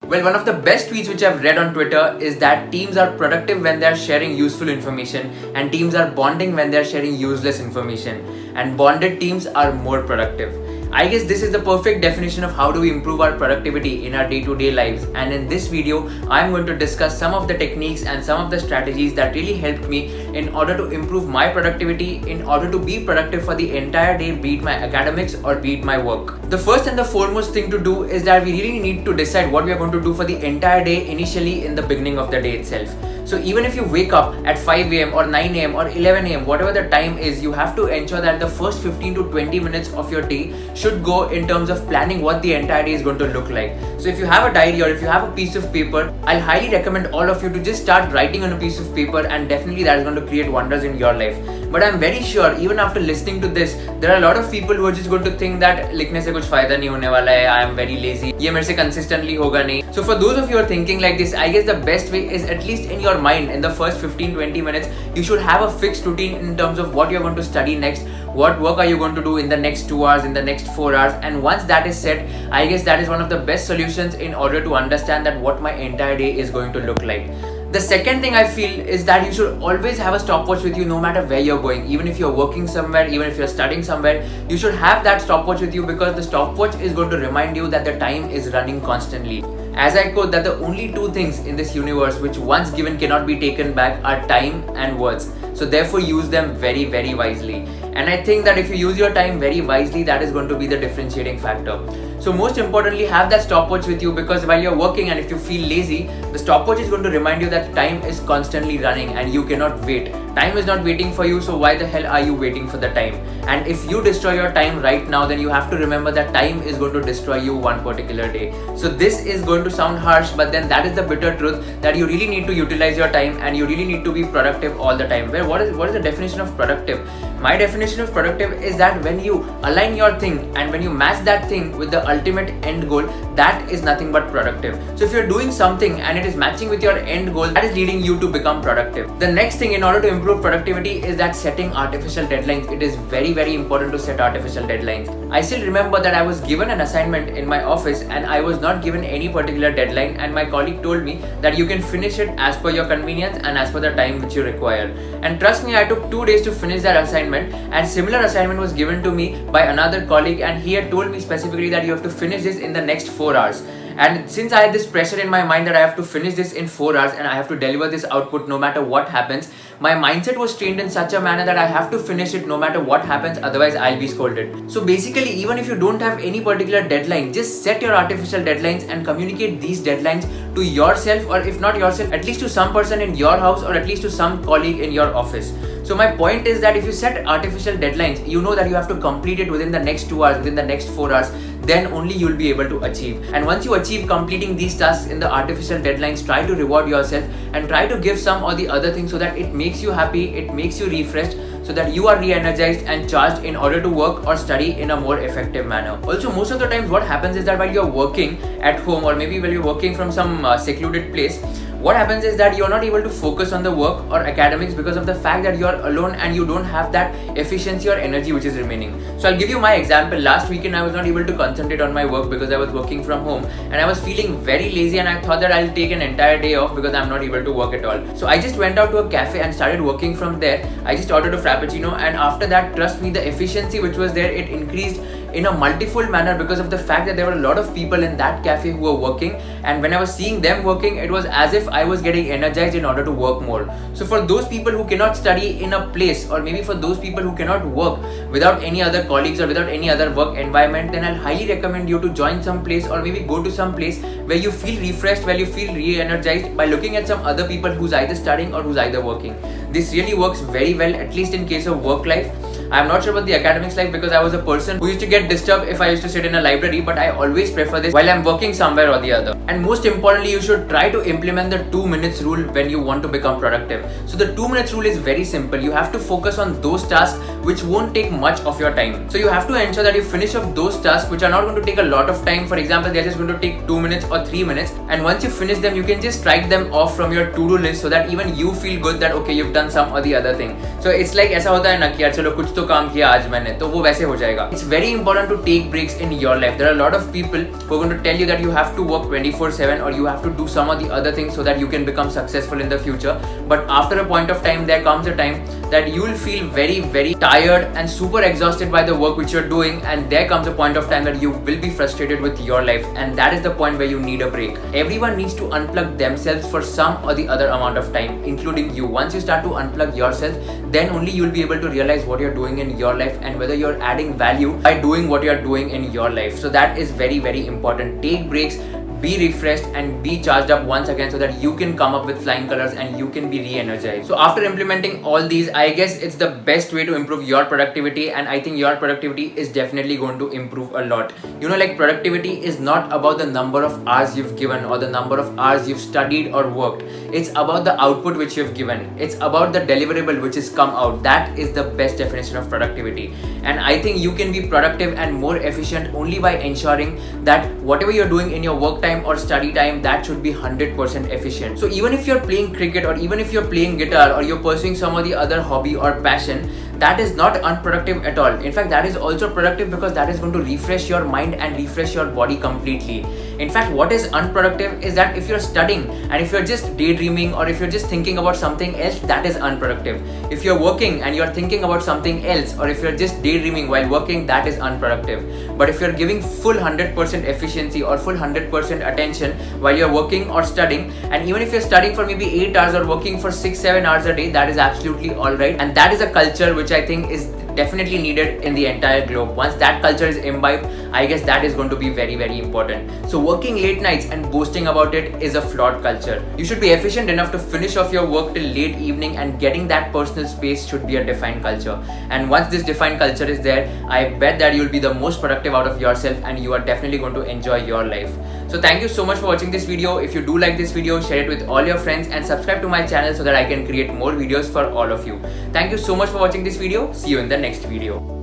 Well, one of the best tweets which I've read on Twitter is that teams are productive when they're sharing useful information and teams are bonding when they're sharing useless information, and bonded teams are more productive. I guess this is the perfect definition of how do we improve our productivity in our day-to-day lives, and in this video I'm going to discuss some of the techniques and some of the strategies that really helped me in order to improve my productivity, in order to be productive for the entire day, be it my academics or be it my work. The first and the foremost thing to do is that we really need to decide what we are going to do for the entire day initially in the beginning of the day itself. So even if you wake up at 5 a.m. or 9 a.m. or 11 a.m., whatever the time is, you have to ensure that the first 15 to 20 minutes of your day should go in terms of planning what the entire day is going to look like. So if you have a diary or if you have a piece of paper, I'll highly recommend all of you to just start writing on a piece of paper, and definitely that is going to create wonders in your life. But I'm very sure even after listening to this, there are a lot of people who are just going to think that लिखने से कुछ फायदा नहीं होने वाला है, I am very lazy, ये मेरे से consistently होगा नहीं. So for those of you who are thinking like this, I guess the best way is, at least in your mind, in the first 15-20 minutes, you should have a fixed routine in terms of what you're going to study next, what work are you going to do in the next 2 hours, in the next 4 hours, and once that is set, I guess that is one of the best solutions in order to understand that what my entire day is going to look like. The second thing I feel is that you should always have a stopwatch with you no matter where you're going. Even if you're working somewhere, even if you're studying somewhere, you should have that stopwatch with you, because the stopwatch is going to remind you that the time is running constantly. As I quote, that the only two things in this universe which once given cannot be taken back are time and words. So therefore use them very, very wisely. And I think that if you use your time very wisely, that is going to be the differentiating factor. So most importantly, have that stopwatch with you, because while you're working and if you feel lazy, the stopwatch is going to remind you that time is constantly running and you cannot wait. Time is not waiting for you, so why the hell are you waiting for the time? And if you destroy your time right now, then you have to remember that time is going to destroy you one particular day. So this is going to sound harsh, but then that is the bitter truth, that you really need to utilize your time and you really need to be productive all the time. Well, what is the definition of productive? My definition of productive is that when you align your thing and when you match that thing with the ultimate end goal, that is nothing but productive. So if you're doing something and it is matching with your end goal, that is leading you to become productive. The next thing in order to improve productivity is that setting artificial deadlines. It is very, very important to set artificial deadlines. I still remember that I was given an assignment in my office and I was not given any particular deadline, and my colleague told me that you can finish it as per your convenience and as per the time which you require. And trust me, I took 2 days to finish that assignment, and similar assignment was given to me by another colleague, and he had told me specifically that you have to finish this in the next 4 hours. And since I had this pressure in my mind that I have to finish this in 4 hours and I have to deliver this output no matter what happens, my mindset was trained in such a manner that I have to finish it no matter what happens, otherwise I'll be scolded. So basically, even if you don't have any particular deadline, just set your artificial deadlines and communicate these deadlines to yourself, or if not yourself, at least to some person in your house, or at least to some colleague in your office. So my point is that if you set artificial deadlines, you know that you have to complete it within the next 2 hours, within the next 4 hours, then only you'll be able to achieve. And once you achieve completing these tasks in the artificial deadlines, try to reward yourself and try to give some or the other thing so that it makes you happy, it makes you refreshed, so that you are re-energized and charged in order to work or study in a more effective manner. Also, most of the times what happens is that while you're working at home, or maybe while you're working from some secluded place, what happens is that you're not able to focus on the work or academics because of the fact that you're alone and you don't have that efficiency or energy which is remaining. So I'll give you my example. Last weekend I was not able to concentrate on my work because I was working from home and I was feeling very lazy, and I thought that I'll take an entire day off because I'm not able to work at all. So I just went out to a cafe and started working from there. I just ordered a frappuccino, and after that, trust me, the efficiency which was there, it increased in a multifold manner because of the fact that there were a lot of people in that cafe who were working, and when I was seeing them working, it was as if I was getting energized in order to work more. So for those people who cannot study in a place, or maybe for those people who cannot work without any other colleagues or without any other work environment, then I'll highly recommend you to join some place or maybe go to some place where you feel refreshed, where you feel re-energized by looking at some other people who's either studying or who's either working. This really works very well, at least in case of work life. I'm not sure about the academics life because I was a person who used to get disturbed if I used to sit in a library, but I always prefer this while I'm working somewhere or the other. And most importantly, you should try to implement the 2 minutes rule when you want to become productive. So the 2 minutes rule is very simple. You have to focus on those tasks which won't take much of your time. So you have to ensure that you finish off those tasks which are not going to take a lot of time. For example, they're just going to take 2 minutes or 3 minutes, and once you finish them, you can just strike them off from your to-do list so that even you feel good that okay, you've done some or the other thing. So it's like ऐसा होता है ना कि यार चलो कुछ तो काम किया आज मैंने, तो वो वैसे हो जाएगा. It's very important to take breaks in your life. There are a lot of people who are going to tell you that you have to work 24/7 or you have to do some of the other things so that you can become successful in the future. But after a point of time, there comes a time that you will feel very tired and super exhausted by the work which you're doing, and there comes a point of time that you will be frustrated with your life, and that is the point where you need a break. Everyone needs to unplug themselves for some or the other amount of time, including you. Once you start to unplug yourself, then only you'll be able to realize what you're doing in your life and whether you're adding value by doing what you're doing in your life. So that is very important. Take breaks, be refreshed and be charged up once again so that you can come up with flying colors and you can be re-energized. So after implementing all these, I guess it's the best way to improve your productivity, and I think your productivity is definitely going to improve a lot. You know, like, productivity is not about the number of hours you've given or the number of hours you've studied or worked. It's about the output which you've given. It's about the deliverable which has come out. That is the best definition of productivity. And I think you can be productive and more efficient only by ensuring that whatever you're doing in your work time or study time, that should be 100% efficient. So even if you're playing cricket or even if you're playing guitar or you're pursuing some of the other hobby or passion, that is not unproductive at all. In fact, that is also productive because that is going to refresh your mind and refresh your body completely. In fact, what is unproductive is that if you're studying and if you're just daydreaming or if you're just thinking about something else, that is unproductive. If you're working and you're thinking about something else, or if you're just daydreaming while working, that is unproductive. But if you're giving full 100% efficiency or full 100% attention while you're working or studying, and even if you're studying for maybe 8 hours or working for 6-7 hours a day, that is absolutely alright. And that is a culture which I think is definitely needed in the entire globe. Once that culture is imbibed, I guess that is going to be very important. So working late nights and boasting about it is a flawed culture. You should be efficient enough to finish off your work till late evening, and getting that personal space should be a defined culture. And once this defined culture is there, I bet that you'll be the most productive out of yourself and you are definitely going to enjoy your life. So thank you so much for watching this video. If you do like this video, share it with all your friends and subscribe to my channel so that I can create more videos for all of you. Thank you so much for watching this video. See you in the next video.